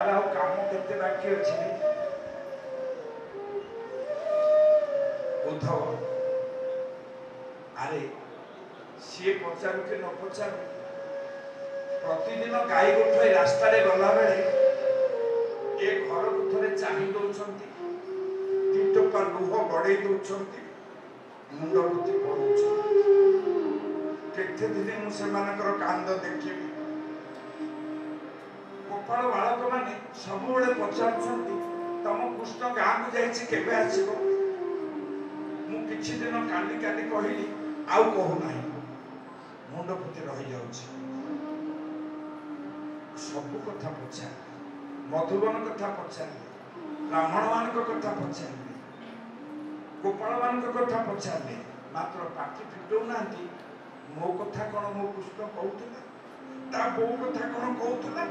काम करते बाकी अच्छी उद्धव अरे सी पचारू कि न पचारू प्रतिदिन गाई गोठ रास्तार गला बेले ए घर को थे चाही दौरान दी टोपा लुह गड़े दौरान मुंडपति पड़ू केते दिन मुझे कांद देखी गोपाल बालक मैंने सब पचार तुम कृष्ण गाँव को जाके आसब मुझे दिन काली काली कहली आउ कहूना मुंडपति रही जाऊँ सब कथा पचार मधुबन कथा पचार ब्राह्मण मान कथा पचार गोपाल मान कथा पचारे मात्र पार्टी फिटौना मो कथा कौन मो कृष्ण कहूला बो कथा कौन कहूला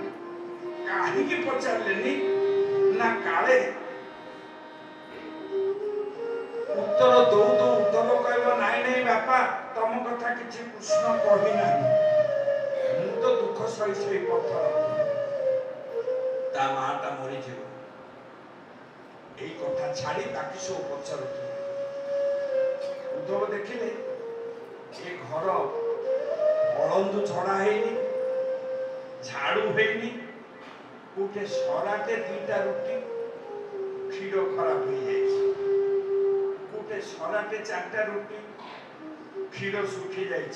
कहीं पचारे ना काले उत्तर दौ दौ उद्धव कह नाई नहीं बापा तुम कथा किसी कृष्ण कही ना मु तो दुख सही सही पत्थर ता माटा मरी जीव यही कथा छाड़ी बाकी सब पचार उद्धव देखिले ये घर बलंदू छड़ा है झाड़ू है गोटे सराटे दीटा रुटी क्षीर खराब हो जाए गोटे सराटे चारटा रुटी क्षीर सुखी जाए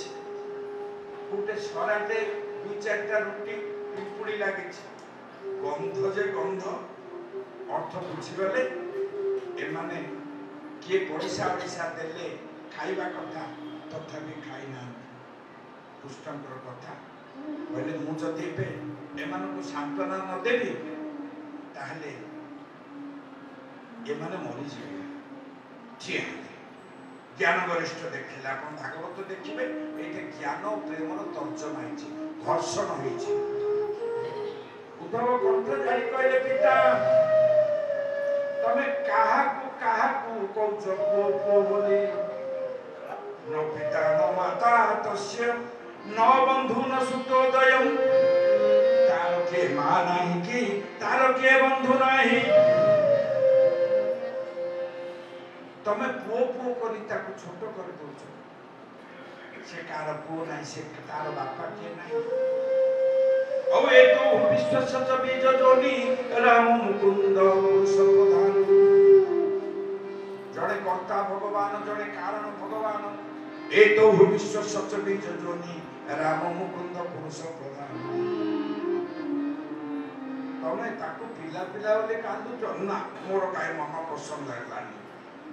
गोटे सराटे दु चारटा रुटी पिंपुड़ी लगे गंध जे गंध अर्थ बुझीगले एमाने किए पैसा पैसा देले खाइबा कथा तथापि खाई ना कृष्णकर कथा कहले मु जदि एमानकु सांत्वना न देवी ताहले एमाने मरी जाए ठीक ज्ञान वरिष्ठ देखिले अपन भागवत देखिबे एटे ज्ञान और प्रेम तर्जमा है घर्षण होइछि उद्धव कंठ जाई कहले पिता तमे काहाकु कहउछ को बोली न पिता न माता तस्य न बंधु न सुतोदयम तार के मां नहीं कि तार के बंधु नहीं तमे पो पो करी ताकू छोट कर दोछ से कार पो नहीं से तार बापा के नहीं अब ए तो विश्व सच बीज जोनी राम मुकुंद सर्वधान जड़े कर्ता भगवान जड़े कारण भगवान ए तो विश्व सच बीज जोनी राम मुकुंद पुरुष प्रधान तमे ताको पिला पिला बोले कांदुच ना मोर काय मन पसंद हेलानी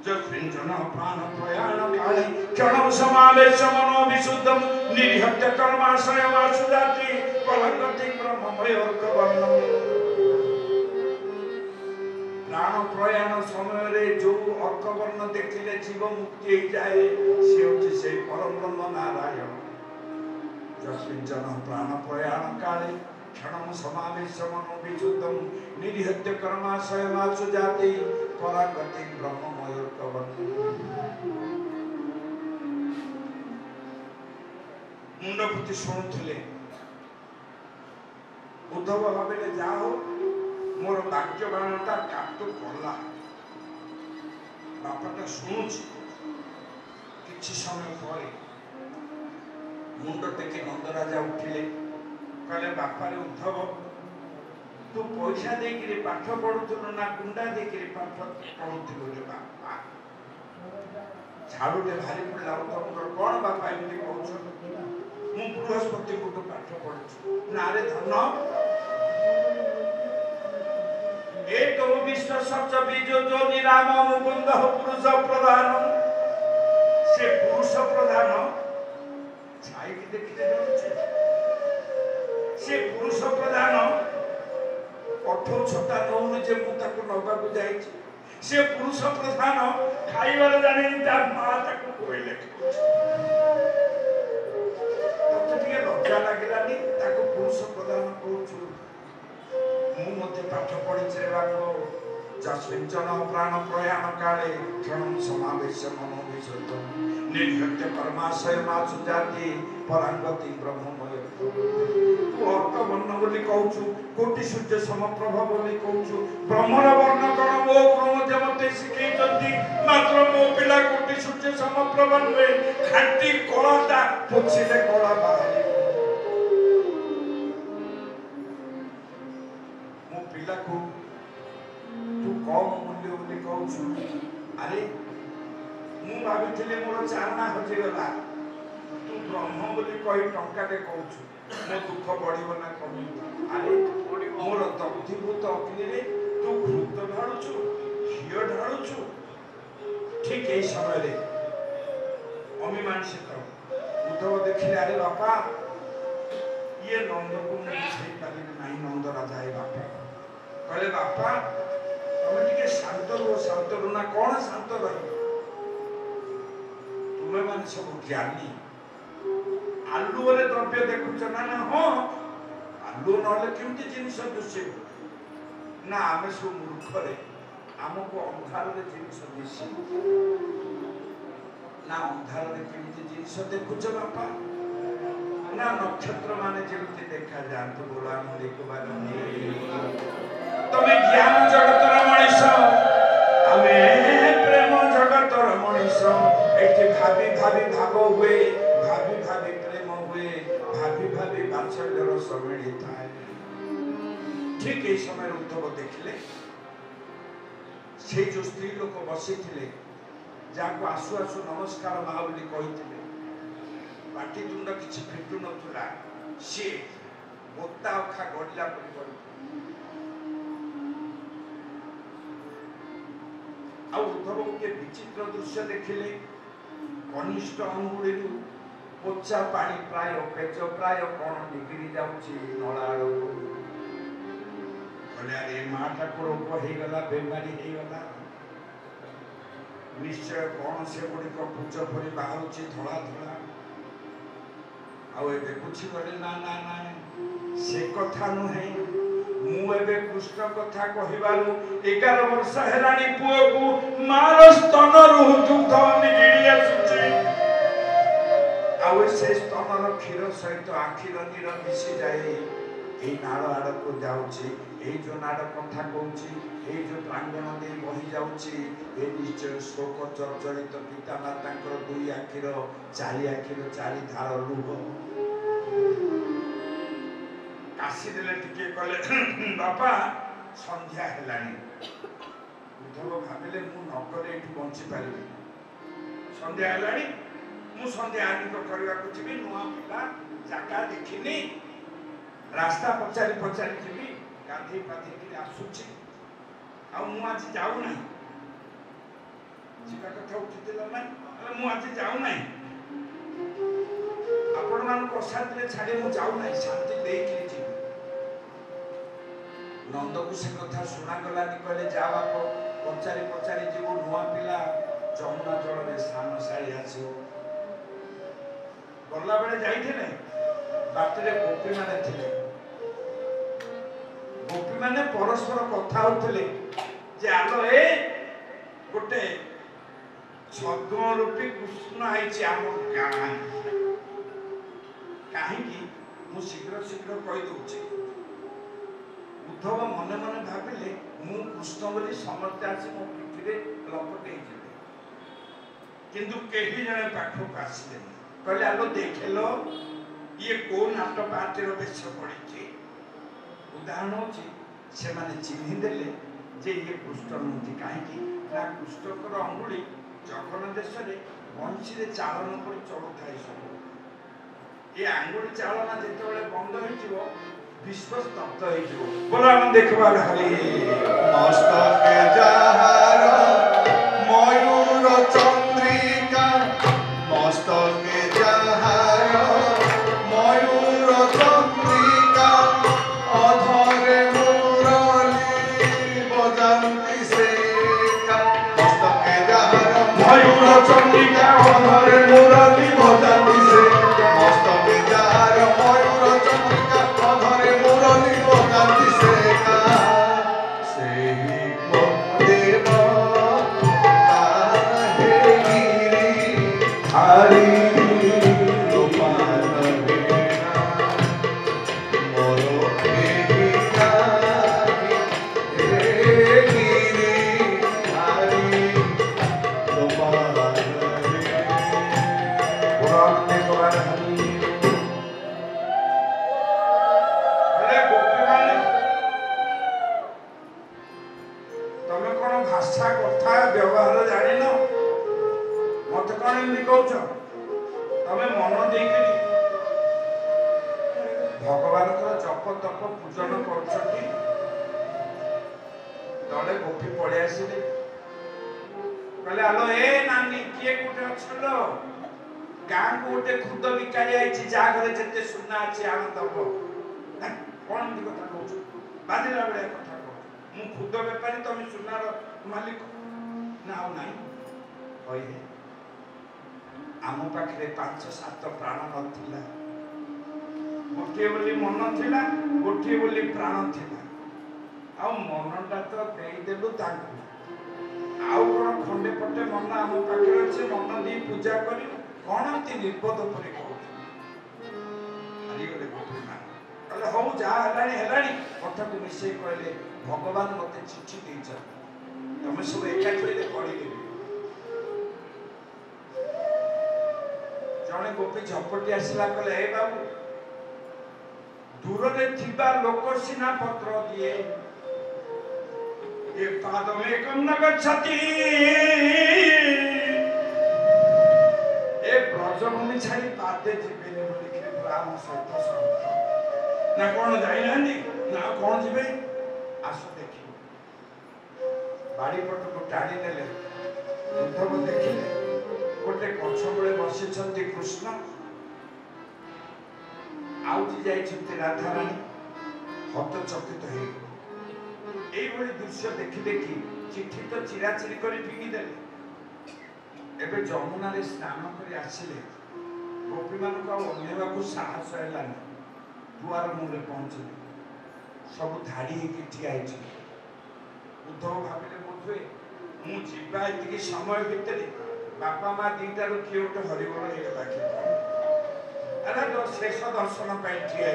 जन प्राण प्रयाण काले क्षण समावेश मनो विशुद्धम निर्हत्य कर्माशय वासुजाति कलंकति ब्रह्ममय वर्णम प्राण प्रयाण समय रे जो अर्कवर्ण देखिले जीव मुक्ति हो जाए से होची से परम ब्रह्म नारायण जस्मिन् जन प्राण प्रयाण काले क्षण समावेश मनो विशुद्धम निर्हत्य कर्माशय वासुजाति परागति ब्रह्ममय मुंडपति शुणुले उद्धव भाविले जाओ मोर वाक्यबाणटा काटु पड़ा बापाटा शुणुची किछि समय पर मुंड टेकी नंदराजा उठिले कहले बापा रे उद्धव तू पैसा देकरी पाठ पढ़ुथुलु ना गुंडा देकरी पाठ पढ़ुथुलु रे बापा झाड़ूटे भारी पड़ला उद्धव कौन बापा एमती कहउछ मु बृहस्पति को पाठ पढ़ुछु ना रे धन ए तो विश्व सच बीज जो निराम मुकुंद पुरुष प्रधान से पुरुष प्रधान छाई की देखिले जाउछे से पुरुष प्रधान कठो छटा नौन जे मु ताको नबा को जाईछि से पुरुष प्रधान खाइबार जाने तार मां ताको कोइले तो ठीक लज्जा लागिलानी ताको पुरुष प्रधान कहउछु मु मते पाठ पढिछि रे बापो जस्मिन् जन प्राण प्रयाण काले क्षण समावेश मनो विशुद्ध निर्हत्य कर्माशय मासु जाति परांगति ब्रह्ममय तू अर्थ वर्ण बोली कहूछु कोटि सूर्य समप्रभ बोली कहूछु ब्रह्मर वर्ण कण मो गुरु मते मते शिखैछन्ति मात्र मो पिला कोटि सूर्य समप्रभ नुहे खांटी कलाटा पोछिले कला बाहरी मो पिला को तू कम मूल्य बोली कहूछु अरे मु भाबिथिले मोर चारणा हजि गला तू ब्रह्म बोली कहि टंका दे कहूछु मो दुख बढ़िबो ना कमिबो अरे मोर दग्धीभूत अग्नि रे तू घृत ढाळुछु घिओ ढाळुछु ठीक एई समय रे अमीमांसित उद्धव देखिले अरे बापा ये नंद को छेई पाली नाही नंद राजा ए बापा कहले बापा तुम टिके शांत रो ना कोन शांत रही तुमे माने सब ज्ञानी आलू रे द्रव्य देखुछ ना ना हो आलू नले केमती जिनिस दुसे ना आमे सो मूर्ख रे हमको अंधार रे जिनिस दिसि ना अंधार रे केमती जिनिस देखुछ बापा ना नक्षत्र माने जेमती देखा जानत बोला न देखबार तमे ज्ञान जगतर मनीष आमे प्रेम जगतर मनीष एठी भाबी भाबी भाव हुए भाबी भाबी प्रेम हुए भाबी भाबी बात्सल्यर समेड़ी थाए ठीक ए समय उद्धव देखिले से जो स्त्री लोक बसी थिले जाको आसु आसु नमस्कार मा बोली कहिथिले पाटी तुंड किछि फिटु नथुला से बोता अखा गडला परि परि आ उद्धव के विचित्र दृश्य देखिले कनिष्ठ अंगुड़ीरू पोचा पानी प्राय पेच प्राय कौन निगिरी जाउची नळाळो कहले अरे माँ ठाकुर को हे गला बेमारी हे गला निश्चय कौन से गुडी को पुच परि बाहुची धळा धळा आ एबे पुछि गले ना ना ना से कथा नुहे मु एबे कृष्ण कथा कहिबालु 11 वर्ष हेलानी पुओ को मार स्तन रु दुग्ध निगिरी आसुची आउ से स्तनर क्षीर सहित आखिर नीर मिसी जाए ए नाड़ आड़ को जाउची ए जो नाड़ कथा कहूची ए जो प्रांगण दे बही जाउची ए निश्चय शोक चर्चरित पिता मातांकर दुई आखिर चारि धार लुह काशी देले टिके कहले बापा संध्या हेलानी उद्धव भाबिले मु नकरे एठु बंची पारिबी संध्या हेलानी मु संध्या आनिक करबा को जिबी नुआ पिला जाका देखिनी रास्ता पचारी जिबी गाधी पाधी कि आसुची आ मु आज जाऊ नाही जिका कथा उठितेला ना मु आज जाऊ नाही आपण मान को शांति छाडी मु जाऊ नाही शांति देख लीजिए नंद को से कथा सुना गलानी कहले जा बाप पचारी जीव नुआ पिला जमुना जल में स्नान सारी आसो गला बेले जाइथिले बाटरे गोपी माने थिले गोपी माने परस्पर कथा होतले जे आलो ए गोटे छद्म रूपी कृष्ण आइछि आम गाँ काहे कि मु शीघ्र कहि दउछि उद्धव मने मने भाबिले मु कृष्ण बोली समर्थ आसी मो पिठिरे लपटे जिवे किंतु केही जने पाखो आसिले कहले आलो देखलो ये को नाट पार्टीर बेश पड़ी उदाहरण होची से माने चिन्हि देले जे ये कृष्ण नथि काहे कि ना कृष्णकर अंगुली जगन देश रे वंशी रे चालन कर चलुथाय सब ये अंगुली चालना जेतेबेले बंद होइजिवो विश्व स्तब्ध होइजिवो बोला हम देखबार हरि मस्तक जहार मयूर चंद्रिका मस्तक जहार मयूर चंद्रिका अधरे मुरली बजान्ति सेका मस्तक जहार मयूर चंद्रिका अधरे मुरली बजान्ति सेका मस्तक जहार मयूर चंद्रिका अधरे मुरली बजान्ति सेका सेही भाषा कथा व्यवहार जान मत कौन एमती कौच तमें मन देकर भगवान जप तप पूजन कर दले गोपी पड़े आसिले कहले आलो ए नानी किए गोटे अच्छल गाँ को गोटे खुद बिका जाए जहाँ घरे जिते सुना अच्छे आन दब कौन एमती कथा कह बाधिला भाया कथा कह मु खुद बेपारी तुम सुनार मालिक ना ना कहे आम पाखे 5-7 प्राण नाला गोटे बोली मन थिला गोटे बोली प्राण थिला आ मनटा तो देदेलु आउ कौन खंडे पटे मन आम पाखे अच्छे मन दी पूजा कर कौन एमती निर्बोध पर कहले हौ जहाँ है कथा को मिसे कहले भगवान मत चिठी दे तुम सब एकाठी पढ़ी जड़े गोपी झपटी आसला कहले हे बाबू दूर में थिबा लोक सिना पत्र दिए ए पादमे कम न गच्छति ए ब्रजभूमि छाड़ी पादे जीवेनि बोली राम सहित संत ना कौन जाई नांदी ना कौन जीवे आस देखी बाड़ी पट को टाणी नेले उद्धव देखिले गोटे गछ बड़े बसी कृष्ण आउटी जाइछन्ति राधा रानी हतचकित हो दृश्य देखी देखी चिठी तो चिराचिरी कर फिंगी देले एबे जमुना रे स्नान कर आसिले गोपी मान को अनेवा को साहस हैलानी दुआर मुरे पहुंचले सब धाड़ी होकर ठिया उद्धव भाविले बोधे मु जीवा एति समय भितर बापा माँ दीटा रू किए गोटे हरिबल हो अरे तो शेष दर्शन ठिया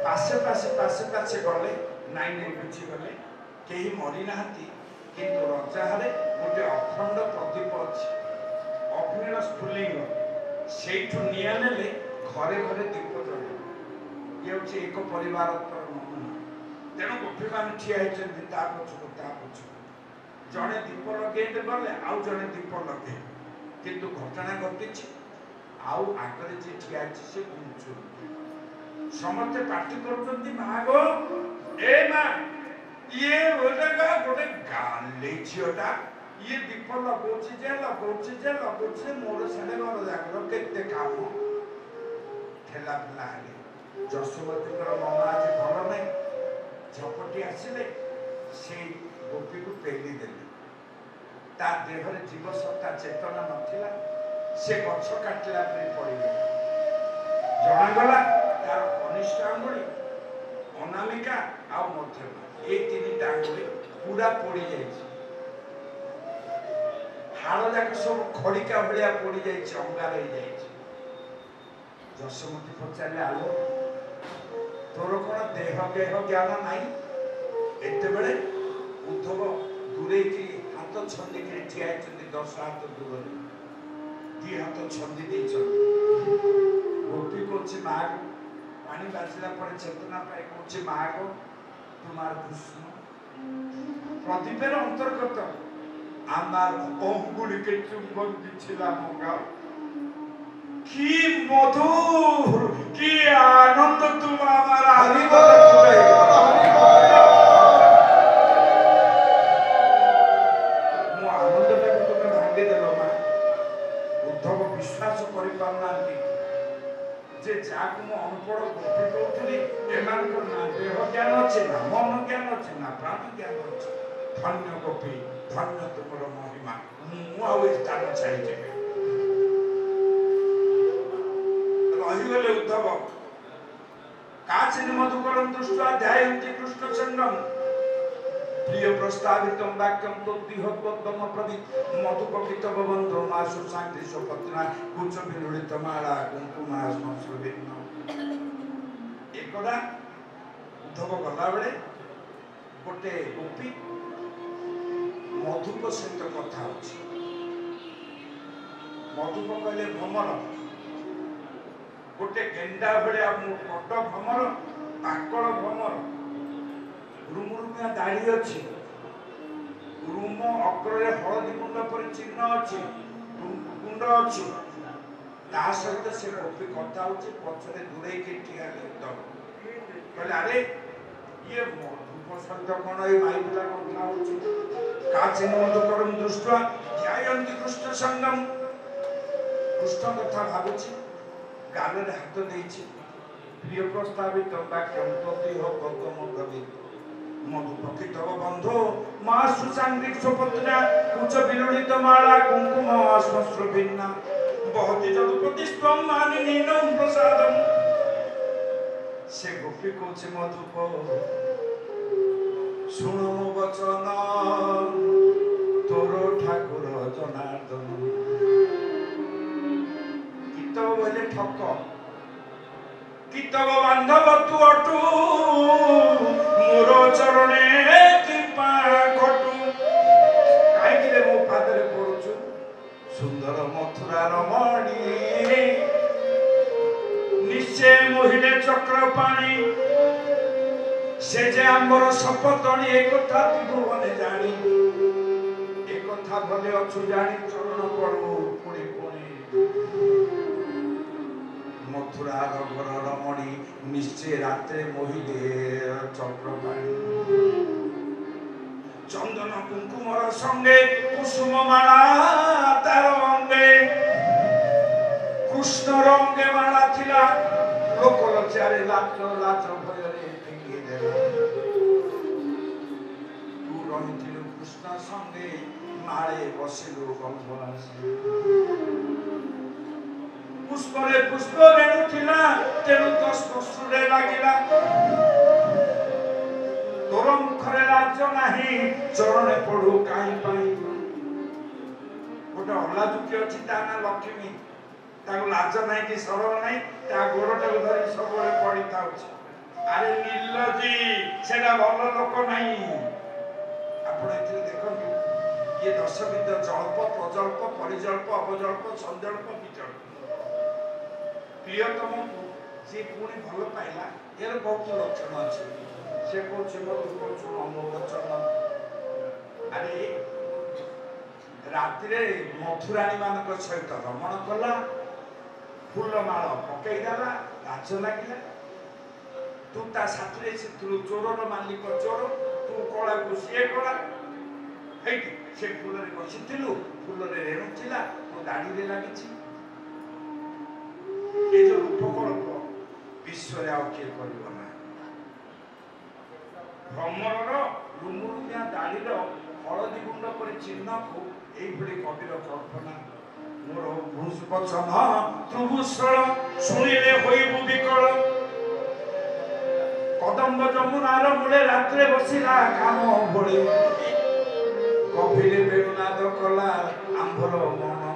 पासे पासे पासे पासे गले नाई नाई बुझी गले कहीं मरी ना किंतु रजाहारे गोटे अखंड प्रदीप अच्छी अग्निर स्फुलिंग से निआ ने घरे घरे दीप जल ये हूँ एक परिवार नमूना तेणु गोपी मान ठिया पछक जड़े दीप लगे गले आउ जड़े दीप लगे किंतु घटना घटी आउ आगे जी ठिया से घुमचु समस्ते पार्टी कर माँ गो ए माँ ये गोटे गाले झीटा ये दीप लगौची जे मोर साढ़े घर जाकर केते काम ठेला फेला हेले जशोमती मन आज भल ना झपटी आसिले से गोपी को पेली देले ता देहरे जीव सत्ता चेतना नथिला से गछ काटला पड़े जनागला तार कनिष्ठ आंगुली अनामिका आ मध्यमा ये 3टा आंगुली पूरा पड़ी जाइए हाड़ जाक सब खड़िका भाया पड़ी जाइए अंगार हो जाइए जशोमती पचारे आलो तोर कौन देह गेह ज्ञान नाई एत बड़े उद्धव दूरे की हाथ छंदी कर ठिया 10 हाथ दूर 2 हाथ छंदी दे गोपी कौच माँ को पानी बाजिला पर चेतना पाए कौच माँ को तुम्हार कृष्ण प्रदीपर अंतर्गत आमार अंगुली के चुंबन दिछिला मंगा की मधुर की आनंद तुम हमारा जे जाक मु अनपढ़ गोपी कहूली एमान ना देह ज्ञान अच्छे ना मन ज्ञान अच्छे ना प्राण ज्ञान अच्छे धन्य गोपी धन्य तुमर महिमा मु स्थान छाड़ी रहीगले उद्धव काचिन मधुकरम दृष्ट्वा ध्यायन्ति कृष्ण चंडम प्रिय प्रस्तावितम वाक्यम तो दिहत्वम प्रवित मधुपवित बबंधो मासु शांति स्वपत्ना कुछ विनुड़ित माला कुंकुमा संस्कृतिन एकदा उद्धव गला बेले गोटे गोपी मधुप सहित कथा अछि मधुप कहले भ्रमर गोटे गेंडा भलिया बड़ भ्रमर पाकल भ्रमर रुमुरुमिया दाढ़ी अच्छी ରୁମ ଅଗ୍ରରେ ହଳଦୀ ଗୁଣ୍ଡ ପରି ଚିହ୍ନ ଅଛି, ଗୁଣ୍ଡ ଅଛି। ତା ସହିତ ସେ ଗୋପୀ କଥା ହଉଛି, ପଛରେ ଦୂରେଇକି ଠିଆ କହିଲେ ଆରେ ଇଏ ଧୂପ ସହିତ କଣ ଏଇ ମାଇ ପିଲା କଥା ହଉଛି? କାଚିନ ମଧୁକରମ ଦୃଷ୍ଟ୍ୟା ଧ୍ୟାୟନ୍ତି କୃଷ୍ଣ ସଙ୍ଗମ। କୃଷ୍ଣ କଥା ଭାବୁଛି, ଗାଲରେ ହାତ ଦେଇଛି। ପ୍ରିୟ ପ୍ରସ୍ତାବିତ ବାକ୍ୟଂ ତଦେହ ଗଗମ ଗବିତ ମଧୁପକ୍ଷୀ ତବ ବନ୍ଧୁ ମା ସୁସାଙ୍ଗ୍ରିକ ସୁପତ୍ନା ଉଚ୍ଚ ବିଲୁଳିତ ମାଳା କୁଙ୍କୁମ ଶ୍ମଶ୍ର ଭିନ୍ନା ବହତି ଯଦୁପତି ସ୍ୱଂ ମାନିନୀନଂ ପ୍ରସାଦಂ। ସେ ଗୋପୀ କହୁଛି ମଧୁପ ଶୁଣ ମୋ ବଚନ, ତୋର ଠାକୁର ଜନାର୍ଦ୍ଦନ। କିତବ ବୋଇଲେ ଠକ, କିତବ ବାନ୍ଧବ ତୁ ଅଟୁ ମୋର ଚରଣେ କୃପା ଘଟୁ। କାହିଁକି ମୋ ପାଦରେ ପଡୁଛୁ ସୁନ୍ଦର ମଥୁରା ରମଣୀ, ନିଶ୍ଚୟ ମୋହିଲେ ଚକ୍ର ପାଣି। ସେ ଯେ ଆମର ଶପଥଣୀ ଏ କଥା ତ୍ରିଭୁବନେ ଜାଣି, ଏ କଥା ଭଲେ ଅଛୁ ଜାଣି ଚରଣ ପଡୁ ପୁଣି ପୁଣି। ମଥୁରା ରଘର ରମଣୀ ନିଶ୍ଚୟ ରାତ୍ରେ ମୋହିଲେ ଚକ୍ର ପାଣି। ଚନ୍ଦନ କୁଙ୍କୁମର ସଙ୍ଗେ କୁସୁମ ମାଳା ତାର ଅଙ୍ଗେ, କୃଷ୍ଣର ଅଙ୍ଗେ ମାଳା ଥିଲା। ଲୋକ ଲଜ୍ଜାରେ ଲାଜ ଲାଜ ଭୟରେ ଫିଙ୍ଗି ଦେଲା। ତୁ ରହିଥିଲୁ କୃଷ୍ଣ ସଙ୍ଗେ ମାଳେ ବସିଲୁ ଗନ୍ଧ ଆସି। ପୁଷ୍ପରେ ପୁଷ୍ପ ରେଣୁଥିଲା ତେଣୁ ତ ସ୍ପର୍ଶରେ ଲାଗିଲା। ତୋର ମୁଖରେ ଲାଜ ନାହିଁ ଚରଣେ ପଡୁ କାହିଁ ପାଇଁ। ଗୋଟେ ଅଲାଜୁକି ଅଛି ତା ନା ଲକ୍ଷ୍ମୀ, ତାକୁ ଲାଜ ନାହିଁ କି ସରଳ ନାହିଁ, ତା ଗୋଡଟାକୁ ଧରି ସବୁବେଳେ ପଡିଥାଉଛି। ଆରେ ନିର୍ଲଜ୍ଜି, ସେଟା ଭଲ ଲୋକ ନାହିଁ। ଆପଣ ଏଥିରେ ଦେଖନ୍ତୁ, ଇଏ ଦଶବିଧ ଜଳ୍ପ, ପ୍ରଜଳ୍ପ, ପରିଜଳ୍ପ, ଅବଜଳ୍ପ, ସଂଜଳ୍ପ, ବିଜଳ୍ପ। ପ୍ରିୟତମକୁ ଯିଏ ପୁଣି ଭଲ ପାଇଲା, ଏହାର ବହୁତ ଲକ୍ଷଣ ଅଛି। ସେ କହୁଛି ମୋ ବଚନ। ଆରେ ରାତିରେ ମଥୁରାଣୀ ମାନଙ୍କ ସହିତ ରମଣ କଲା, ଫୁଲମାଳ ପକେଇଦେଲା, ଲାଜ ଲାଗିଲା। ତୁ ତା ସାଥିରେ ଚୋରର ମାଲିକ ଚୋର, ତୁ କଳାକୁ ସିଏ କଳା। ହେଇଟି ସେ ଫୁଲରେ ବସିଥିଲୁ, ଫୁଲରେ ରେଣୁ ଥିଲା, ତୋ ଦାଢ଼ିରେ ଲାଗିଛି। ଏ ଯୋଉ ରୂପକଳ୍ପ ବିଶ୍ୱରେ ଆଉ କିଏ କରିବ ନା। ଭ୍ରମରର ରୁମୁରୁମିଆ ଦାଢ଼ିର ହଳଦୀ ଗୁଣ୍ଡ ପରି ଚିହ୍ନକୁ এইভଳି କବିର କଳ୍ପନା। ମୋର ବଚନ ତ୍ରିଭୂଷଳ ଶୁଣିଲେ ହୋଇବୁ ବିକଳ। କଦମ୍ବ ଯମୁନାର ମୂଳେ ରାତ୍ରେ ବସିଲା କାମ ଭଳି, କଫିରେ ବେଣୁନାଦ କଲା ଆମ୍ଭର ମନ